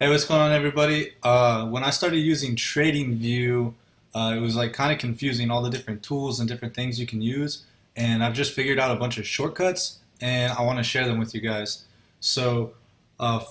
Hey, what's going on, everybody? When I started using TradingView, it was like kind of confusing, all the different tools and different things you can use. And I've just figured out a bunch of shortcuts, and I want to share them with you guys. So,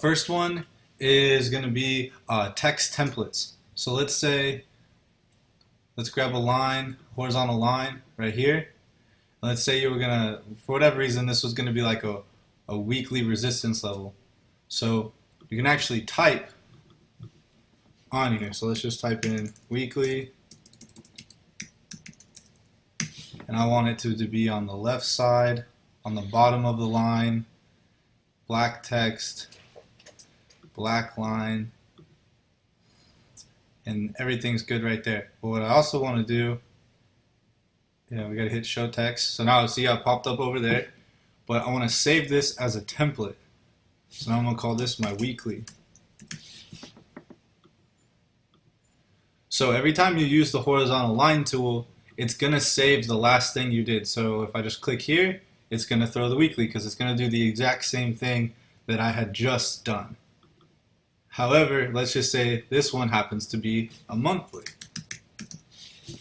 first one is going to be text templates. So let's grab a line, horizontal line right here. Let's say you were gonna, for whatever reason, this was going to be like a weekly resistance level. So you can actually type on here. So let's just type in weekly, and I want it to be on the left side, on the bottom of the line, black text, black line, and everything's good right there. But what I also want to do, we got to hit show text. So now see how it popped up over there, but I want to save this as a template. So now I'm going to call this my weekly. So every time you use the horizontal line tool, it's going to save the last thing you did. So if I just click here, it's going to throw the weekly because it's going to do the exact same thing that I had just done. However, let's just say this one happens to be a monthly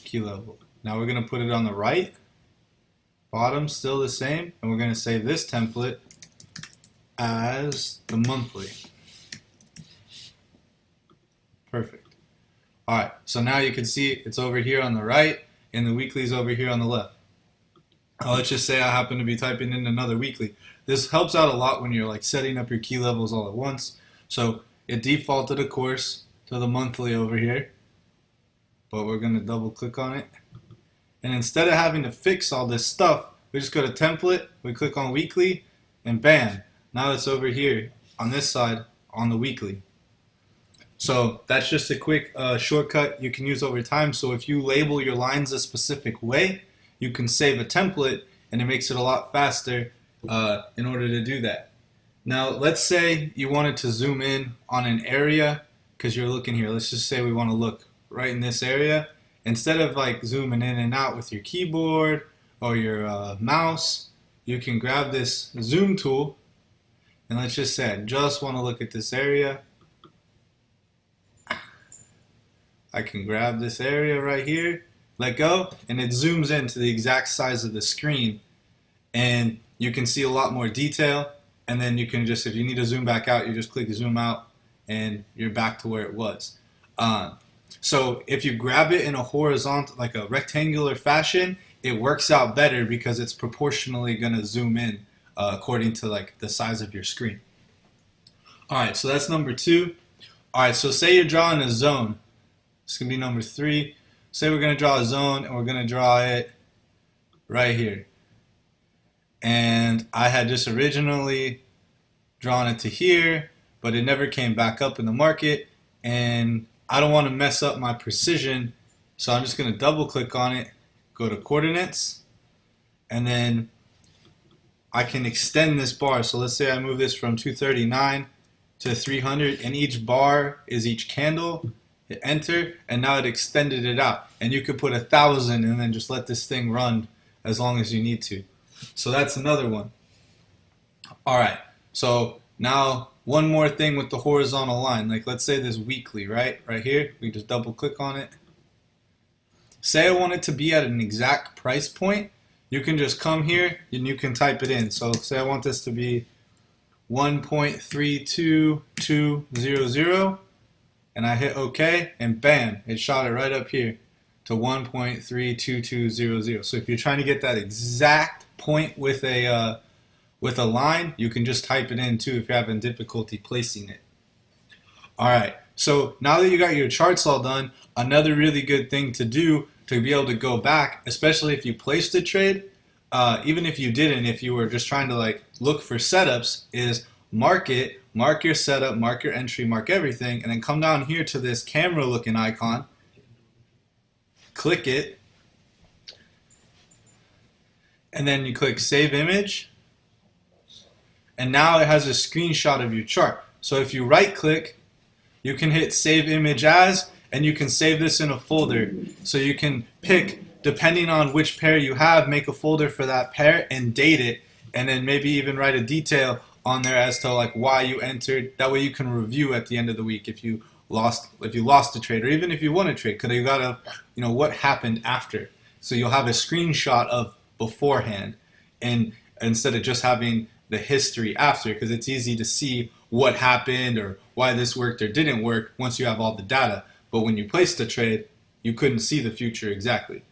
key level. Now we're going to put it on the right, bottom still the same, and we're going to save this template as the monthly. Perfect. Alright, so now you can see it's over here on the right and the weekly is over here on the left. Now let's just say I happen to be typing in another weekly. This helps out a lot when you're like setting up your key levels all at once. So it defaulted, of course, to the monthly over here, but we're going to double click on it. And instead of having to fix all this stuff, we just go to template, we click on weekly, and bam, now it's over here on this side on the weekly. So that's just a quick shortcut you can use over time. So if you label your lines a specific way, you can save a template, and it makes it a lot faster in order to do that. Now let's say you wanted to zoom in on an area because you're looking here. Let's just say we want to look right in this area. Instead of like zooming in and out with your keyboard or your mouse, you can grab this zoom tool, and let's just say I just want to look at this area. I can grab this area right here, let go, and it zooms into the exact size of the screen, and you can see a lot more detail. And then you can just, if you need to zoom back out, you just click zoom out and you're back to where it was. So if you grab it in a horizontal, like a rectangular fashion, it works out better because it's proportionally going to zoom in according to like the size of your screen. Alright, so that's number 2. Alright, so say you're drawing a zone. This can be number 3. Say we're going to draw a zone, and we're going to draw it right here. And I had just originally drawn it to here, but it never came back up in the market, and I don't want to mess up my precision, so I'm just going to double click on it, go to coordinates, and then I can extend this bar. So let's say I move this from 239 to 300, and each bar is each candle. Hit enter, and now it extended it out, and you could put 1,000 and then just let this thing run as long as you need to. So that's another one. Alright, so now one more thing with the horizontal line. Like let's say this weekly, right here, we just double click on it. Say I want it to be at an exact price point, you can just come here and you can type it in. So say I want this to be 1.32200, and I hit OK, and bam, it shot it right up here to 1.32200. So if you're trying to get that exact point with a line, you can just type it in too if you're having difficulty placing it. Alright, so now that you got your charts all done, another really good thing to do to be able to go back, especially if you placed a trade, even if you didn't, if you were just trying to like look for setups, is mark it, mark your setup, mark your entry, mark everything, and then come down here to this camera looking icon, click it, and then you click save image, and now it has a screenshot of your chart. So if you right click, you can hit save image as, and you can save this in a folder. So you can pick, depending on which pair you have, make a folder for that pair and date it, and then maybe even write a detail on there as to like why you entered. That way you can review at the end of the week if you lost a trade, or even if you won a trade, because you gotta, what happened after. So you'll have a screenshot of beforehand, and instead of just having the history after, because it's easy to see what happened or why this worked or didn't work once you have all the data. But when you placed a trade, you couldn't see the future exactly.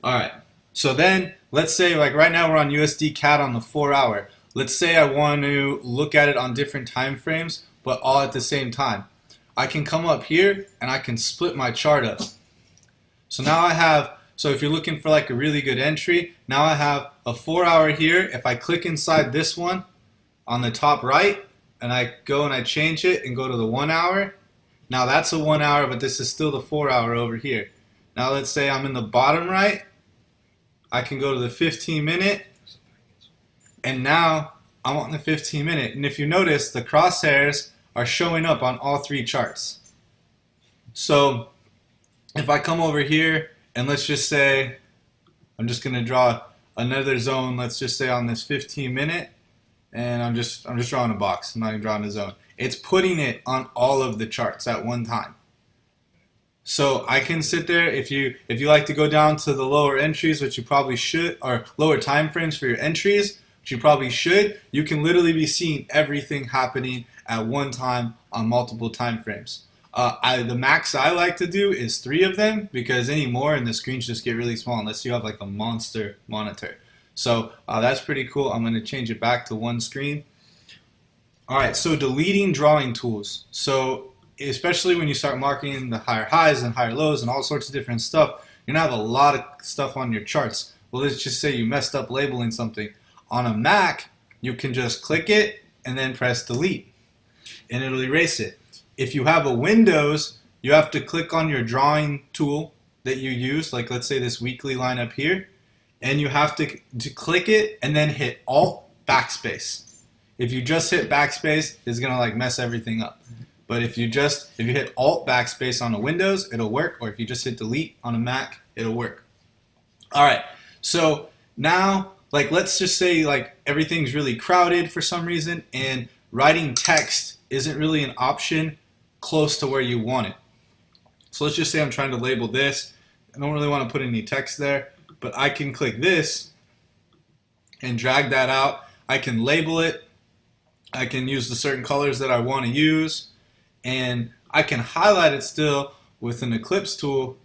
All right. So then let's say like right now we're on USD CAD on the 4-hour. Let's say I want to look at it on different time frames, but all at the same time. I can come up here and I can split my chart up. So now I have, so if you're looking for like a really good entry, now I have a 4-hour here. If I click inside this one on the top right and I go and I change it and go to the 1-hour, now that's a 1-hour, but this is still the 4-hour over here. Now let's say I'm in the bottom right. I can go to the 15-minute, and now I'm on the 15-minute. And if you notice, the crosshairs are showing up on all 3 charts. So if I come over here and let's just say, I'm just going to draw another zone, let's just say on this 15-minute, and I'm just drawing a box. I'm not even drawing a zone. It's putting it on all of the charts at one time. So I can sit there, if you like to go down to the lower entries, which you probably should, or lower time frames for your entries, which you probably should, you can literally be seeing everything happening at one time on multiple time frames. The max I like to do is 3 of them, because any more and the screens just get really small unless you have like a monster monitor. So that's pretty cool. I'm going to change it back to 1 screen. All right, so deleting drawing tools. So especially when you start marking the higher highs and higher lows and all sorts of different stuff, you're going to have a lot of stuff on your charts. Well, let's just say you messed up labeling something. On a Mac, you can just click it and then press delete, and it'll erase it. If you have a Windows, you have to click on your drawing tool that you use, like let's say this weekly line up here, and you have to click it and then hit Alt Backspace. If you just hit Backspace, it's going to like mess everything up. But if you hit Alt Backspace on a Windows, it'll work. Or if you just hit Delete on a Mac, it'll work. All right. So now, like, let's just say like everything's really crowded for some reason, and writing text isn't really an option close to where you want it. So let's just say I'm trying to label this. I don't really want to put any text there, but I can click this and drag that out. I can label it. I can use the certain colors that I want to use. And I can highlight it still with an ellipse tool,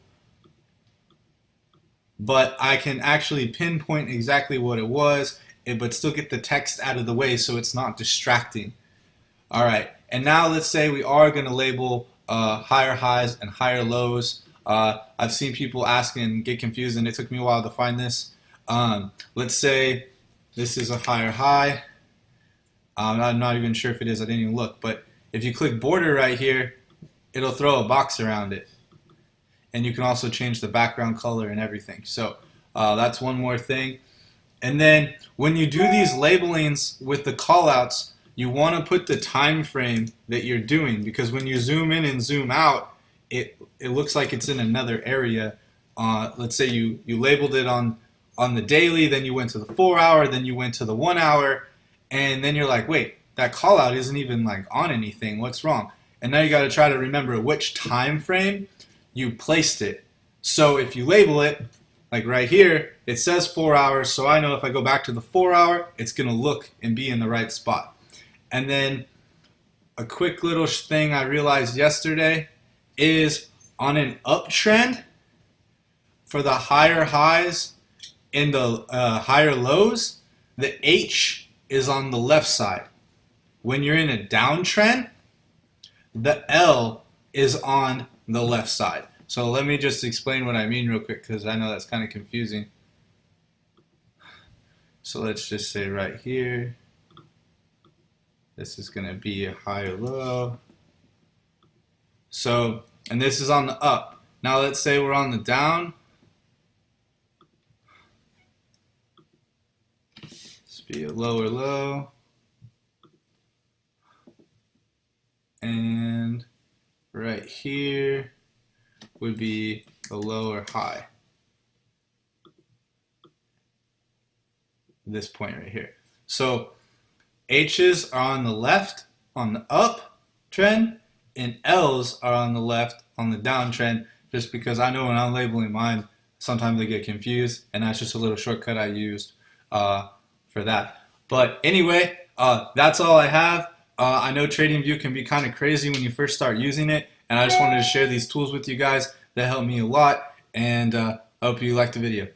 but I can actually pinpoint exactly what it was, but still get the text out of the way so it's not distracting. All right, and now let's say we are going to label higher highs and higher lows. I've seen people ask and get confused, and it took me a while to find this. Let's say this is a higher high. I'm not even sure if it is. I didn't even look, but if you click border right here, it'll throw a box around it. And you can also change the background color and everything. So that's one more thing. And then when you do these labelings with the callouts, you want to put the time frame that you're doing, because when you zoom in and zoom out, it looks like it's in another area. Let's say you labeled it on the daily, then you went to the 4-hour, then you went to the 1-hour, and then you're like, wait, that call out isn't even like on anything. What's wrong? And now you got to try to remember which time frame you placed it. So if you label it, like right here, it says 4 hours. So I know if I go back to the 4-hour, it's going to look and be in the right spot. And then a quick little thing I realized yesterday is on an uptrend for the higher highs and the higher lows, the H is on the left side. When you're in a downtrend, the L is on the left side. So let me just explain what I mean real quick, because I know that's kind of confusing. So let's just say right here, this is going to be a high or low. So, and this is on the up. Now let's say we're on the down. This be a lower low. And right here would be a lower high. This point right here. So H's are on the left on the up trend, and L's are on the left on the downtrend, just because I know when I'm labeling mine, sometimes they get confused, and that's just a little shortcut I used for that. But anyway, that's all I have. I know TradingView can be kind of crazy when you first start using it, and I just wanted to share these tools with you guys that helped me a lot, and I hope you liked the video.